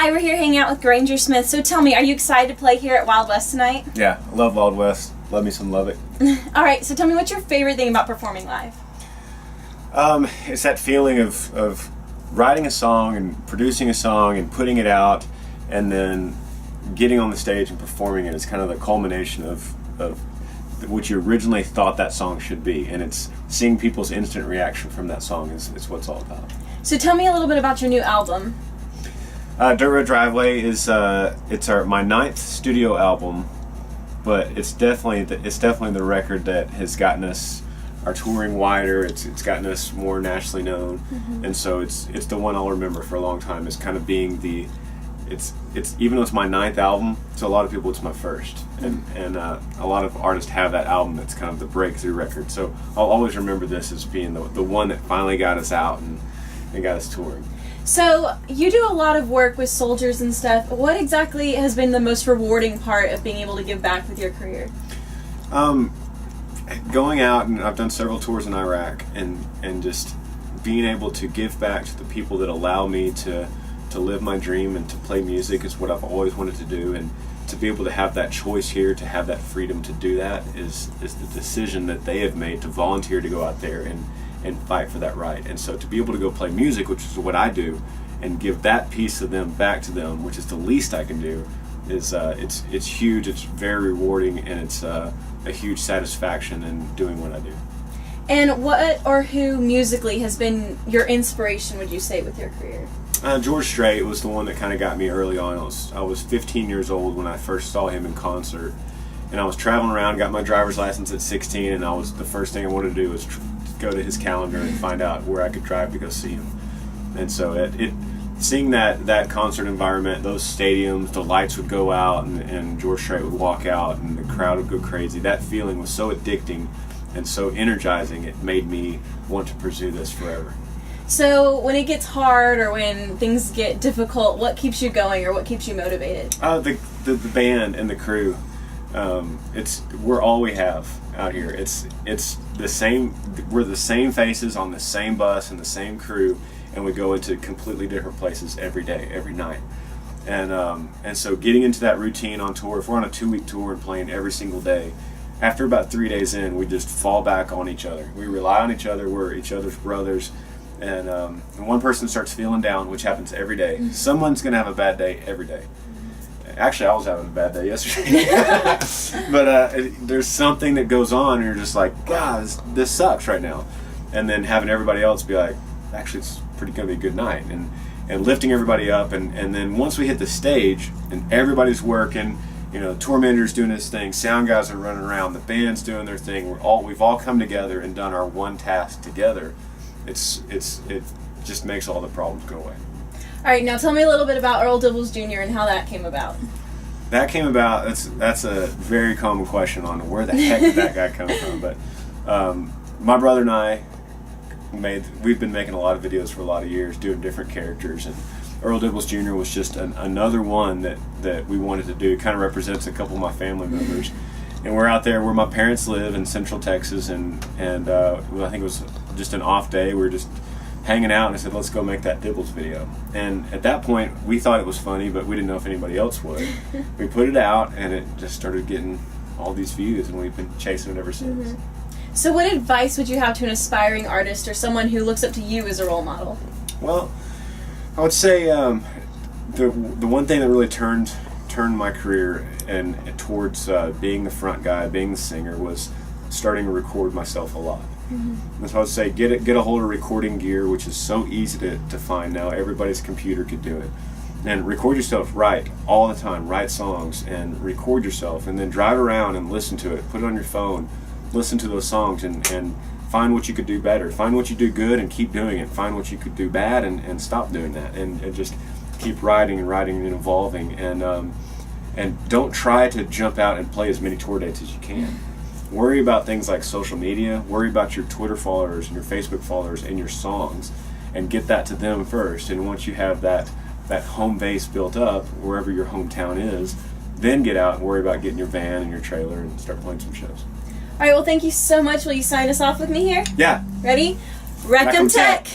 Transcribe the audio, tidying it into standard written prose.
Hi, we're here hanging out with Granger Smith. So tell me, are you excited to play here at Wild West tonight? Yeah, I love Wild West. Love me some Love It. All right, so tell me, what's your favorite thing about performing live? It's that feeling of writing a song and producing a song and putting it out and then getting on the stage and performing it. It's kind of the culmination of what you originally thought that song should be, and it's seeing people's instant reaction from that song is what it's all about. So tell me a little bit about your new album. Dirt Road Driveway is my 9th studio album, but it's definitely the record that has gotten us our touring wider. It's gotten us more nationally known, and so it's the one I'll remember for a long time as kind of being the it's even though it's my 9th album, to a lot of people it's my first, and a lot of artists have that album that's kind of the breakthrough record. So I'll always remember this as being the one that finally got us out and got us touring. So you do a lot of work with soldiers and stuff. What exactly has been the most rewarding part of being able to give back with your career? Going out, and I've done several tours in Iraq, and just being able to give back to the people that allow me to live my dream and to play music is what I've always wanted to do, and to be able to have that choice here, to have that freedom to do that is the decision that they have made to volunteer to go out there and fight for that right. And so to be able to go play music, which is what I do, and give that piece of them back to them, which is the least I can do, is it's huge. It's very rewarding, and it's a huge satisfaction in doing what I do. And what or who musically has been your inspiration, would you say, with your career? George Strait was the one that kind of got me early on. I was 15 years old when I first saw him in concert, and I was traveling around, got my driver's license at 16, and the first thing I wanted to do was go to his calendar and find out where I could drive to go see him. And so seeing that concert environment, those stadiums, the lights would go out and George Strait would walk out and the crowd would go crazy. That feeling was so addicting and so energizing, it made me want to pursue this forever. So when it gets hard or when things get difficult, what keeps you going or what keeps you motivated? The band and the crew. We're all we have out here. It's the same. We're the same faces on the same bus and the same crew, and we go into completely different places every day, every night. And so getting into that routine on tour, if we're on a 2-week tour and playing every single day, after about 3 days in, we just fall back on each other. We rely on each other. We're each other's brothers. And one person starts feeling down, which happens every day. Someone's going to have a bad day every day. Actually, I was having a bad day yesterday. But there's something that goes on, and you're just like, God, this sucks right now. And then having everybody else be like, actually, it's going to be a good night. And lifting everybody up. And then once we hit the stage, and everybody's working, the tour manager's doing his thing, sound guys are running around, the band's doing their thing, we've all come together and done our one task together. It just makes all the problems go away. All right, now tell me a little bit about Earl Dibbles Jr. and how that came about. That came about, that's a very common question on where the heck did that guy come from. But my brother and I, we've been making a lot of videos for a lot of years, doing different characters, and Earl Dibbles Jr. was just another one that we wanted to do. It kind of represents a couple of my family members. And we're out there where my parents live in Central Texas, and I think it was just an off day. We were just hanging out, and I said, let's go make that Dibbles video. And at that point, we thought it was funny, but we didn't know if anybody else would. We put it out, and it just started getting all these views, and we've been chasing it ever since. So what advice would you have to an aspiring artist or someone who looks up to you as a role model? Well, I would say the one thing that really turned my career and towards being the front guy, being the singer, was starting to record myself a lot. And so I would say get a hold of recording gear, which is so easy to find now. Everybody's computer could do it. And record yourself, write all the time, write songs and record yourself, and then drive around and listen to it. Put it on your phone, listen to those songs, and find what you could do better. Find what you do good and keep doing it. Find what you could do bad and stop doing that. And just keep writing and evolving. And don't try to jump out and play as many tour dates as you can. Worry about things like social media. Worry about your Twitter followers and your Facebook followers and your songs, and get that to them first. And once you have that home base built up, wherever your hometown is, then get out and worry about getting your van and your trailer and start playing some shows. All right, well, thank you so much. Will you sign us off with me here? Yeah. Ready? Wreck 'em Tech!